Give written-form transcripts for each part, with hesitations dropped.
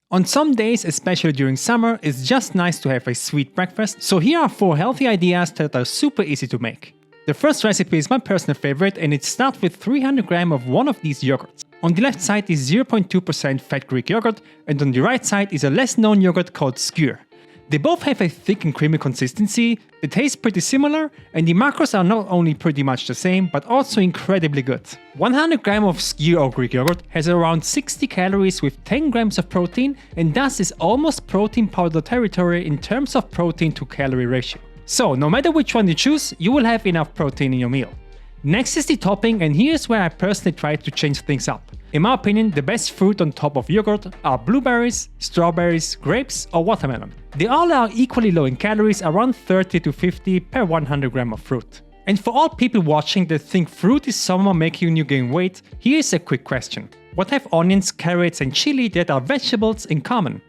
On some days, especially during summer, it's just nice to have a sweet breakfast, so here are 4 healthy ideas that are super easy to make. The first recipe is my personal favorite and it starts with 300 grams of one of these yogurts. On the left side is 0.2% fat Greek yogurt and on the right side is a less known yogurt called Skyr. They both have a thick and creamy consistency, they taste pretty similar, and the macros are not only pretty much the same, but also incredibly good. 100 grams of Skyr or Greek yogurt has around 60 calories with 10 grams of protein, and thus is almost protein powder territory in terms of protein to calorie ratio. So no matter which one you choose, you will have enough protein in your meal. Next is the topping, and here's where I personally try to change things up. In my opinion, the best fruit on top of yogurt are blueberries, strawberries, grapes or watermelon. They all are equally low in calories, around 30 to 50 per 100 grams of fruit. And for all people watching that think fruit is somehow making you gain weight, here's a quick question. What have onions, carrots and chili that are vegetables in common?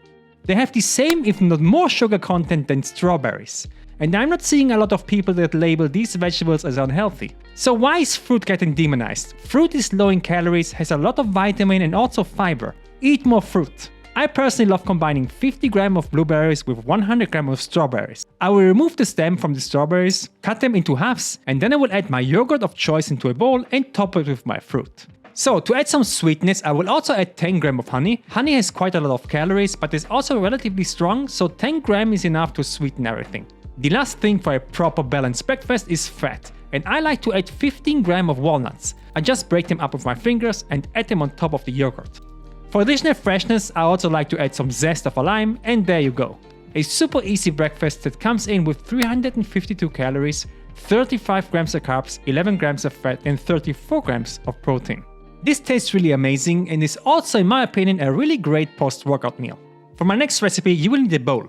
They have the same if not more sugar content than strawberries. And I'm not seeing a lot of people that label these vegetables as unhealthy. So why is fruit getting demonized? Fruit is low in calories, has a lot of vitamin and also fiber. Eat more fruit. I personally love combining 50 grams of blueberries with 100 grams of strawberries. I will remove the stem from the strawberries, cut them into halves, and then I will add my yogurt of choice into a bowl and top it with my fruit. So to add some sweetness, I will also add 10 grams of honey. Honey has quite a lot of calories, but is also relatively strong, so 10 grams is enough to sweeten everything. The last thing for a proper balanced breakfast is fat, and I like to add 15 grams of walnuts. I just break them up with my fingers and add them on top of the yogurt. For additional freshness, I also like to add some zest of a lime, and there you go. A super easy breakfast that comes in with 352 calories, 35 grams of carbs, 11 grams of fat and 34 grams of protein. This tastes really amazing and is also in my opinion a really great post-workout meal. For my next recipe you will need a bowl.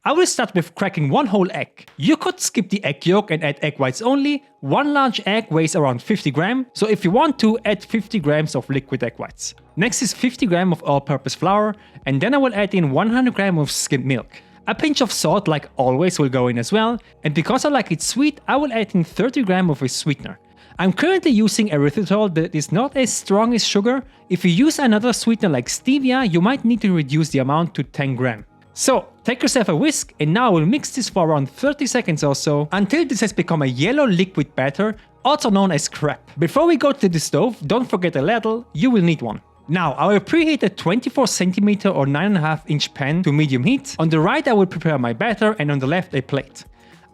I will start with cracking one whole egg. You could skip the egg yolk and add egg whites only. One large egg weighs around 50 grams, so if you want to, add 50 grams of liquid egg whites. Next is 50 grams of all-purpose flour, and then I will add in 100 grams of skimmed milk. A pinch of salt, like always, will go in as well, and because I like it sweet, I will add in 30 grams of a sweetener. I'm currently using erythritol that is not as strong as sugar. If you use another sweetener like stevia, you might need to reduce the amount to 10 grams. So, take yourself a whisk and now I will mix this for around 30 seconds or so until this has become a yellow liquid batter, also known as crepe. Before we go to the stove, don't forget a ladle, you will need one. Now, I will preheat a 24 cm or 9.5 inch pan to medium heat. On the right I will prepare my batter and on the left a plate.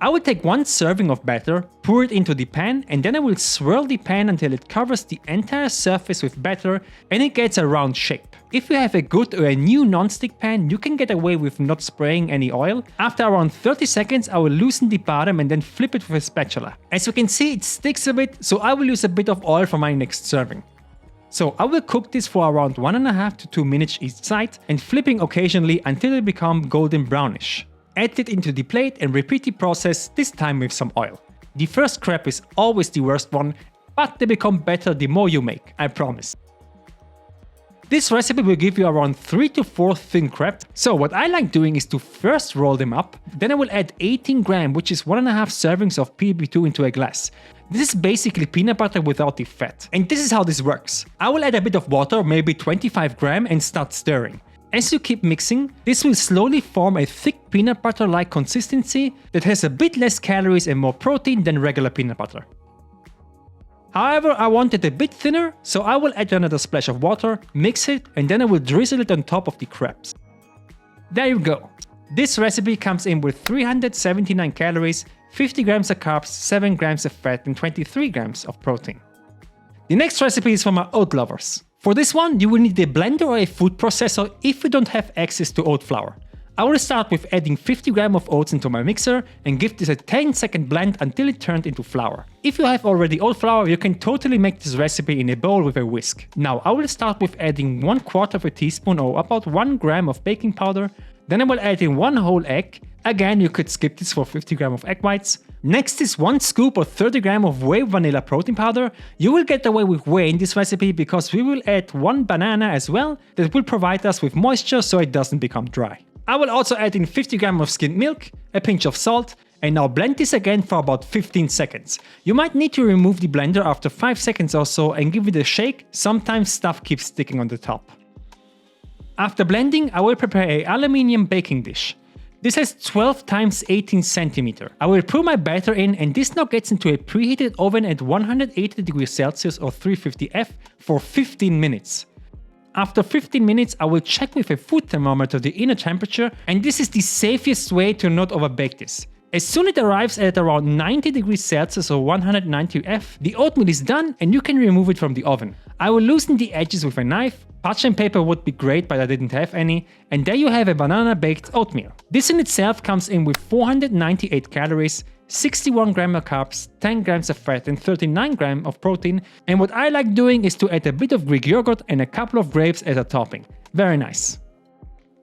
I will take one serving of batter, pour it into the pan and then I will swirl the pan until it covers the entire surface with batter and it gets a round shape. If you have a good or a new non-stick pan, you can get away with not spraying any oil. After around 30 seconds, I will loosen the bottom and then flip it with a spatula. As you can see, it sticks a bit, so I will use a bit of oil for my next serving. So I will cook this for around 1.5 to 2 minutes each side and flipping occasionally until they become golden brownish. Add it into the plate and repeat the process, this time with some oil. The first crepe is always the worst one, but they become better the more you make, I promise. This recipe will give you around 3 to 4 thin crepes, so what I like doing is to first roll them up, then I will add 18 grams, which is 1.5 servings of PB2 into a glass. This is basically peanut butter without the fat. And this is how this works. I will add a bit of water, maybe 25 grams, and start stirring. As you keep mixing, this will slowly form a thick peanut butter-like consistency that has a bit less calories and more protein than regular peanut butter. However, I want it a bit thinner, so I will add another splash of water, mix it, and then I will drizzle it on top of the crepes. There you go. This recipe comes in with 379 calories, 50 grams of carbs, 7 grams of fat and 23 grams of protein. The next recipe is for my oat lovers. For this one, you will need a blender or a food processor if you don't have access to oat flour. I will start with adding 50 grams of oats into my mixer and give this a 10-second blend until it turned into flour. If you have already oat flour, you can totally make this recipe in a bowl with a whisk. Now I will start with adding 1/4 teaspoon or about 1 gram of baking powder. Then I will add in 1 whole egg. Again, you could skip this for 50 grams of egg whites. Next is 1 scoop or 30 grams of Whey vanilla protein powder. You will get away with Whey in this recipe because we will add 1 banana as well that will provide us with moisture so it doesn't become dry. I will also add in 50 grams of skimmed milk, a pinch of salt, and now blend this again for about 15 seconds. You might need to remove the blender after 5 seconds or so and give it a shake, sometimes stuff keeps sticking on the top. After blending, I will prepare an aluminium baking dish. This has 12 x 18 cm. I will pour my batter in, and this now gets into a preheated oven at 180 degrees Celsius or 350 F for 15 minutes. After 15 minutes, I will check with a food thermometer the inner temperature, and this is the safest way to not overbake this. As soon as it arrives at around 90 degrees Celsius or 190 F, the oatmeal is done and you can remove it from the oven. I will loosen the edges with a knife. Parchment paper would be great, but I didn't have any, and there you have a banana baked oatmeal. This in itself comes in with 498 calories, 61 grams of carbs, 10 grams of fat and 39 grams of protein, and what I like doing is to add a bit of Greek yogurt and a couple of grapes as a topping. Very nice.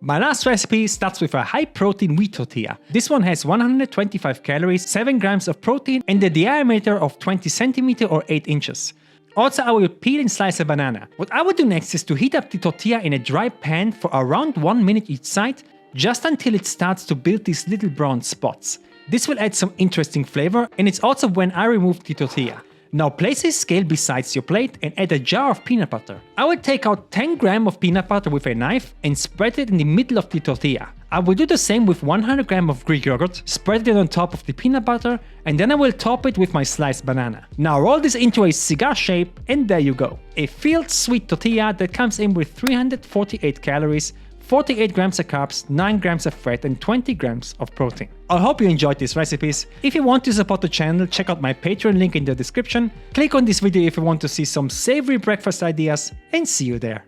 My last recipe starts with a high protein wheat tortilla. This one has 125 calories, 7 grams of protein and a diameter of 20 cm or 8 inches. Also, I will peel and slice a banana. What I will do next is to heat up the tortilla in a dry pan for around 1 minute each side, just until it starts to build these little brown spots. This will add some interesting flavor, and it's also when I remove the tortilla. Now place a scale beside your plate and add a jar of peanut butter. I will take out 10 grams of peanut butter with a knife and spread it in the middle of the tortilla. I will do the same with 100 grams of Greek yogurt, spread it on top of the peanut butter, and then I will top it with my sliced banana. Now roll this into a cigar shape, and there you go. A filled sweet tortilla that comes in with 348 calories, 48 grams of carbs, 9 grams of fat and 20 grams of protein. I hope you enjoyed these recipes. If you want to support the channel, check out my Patreon link in the description. Click on this video if you want to see some savory breakfast ideas, and see you there.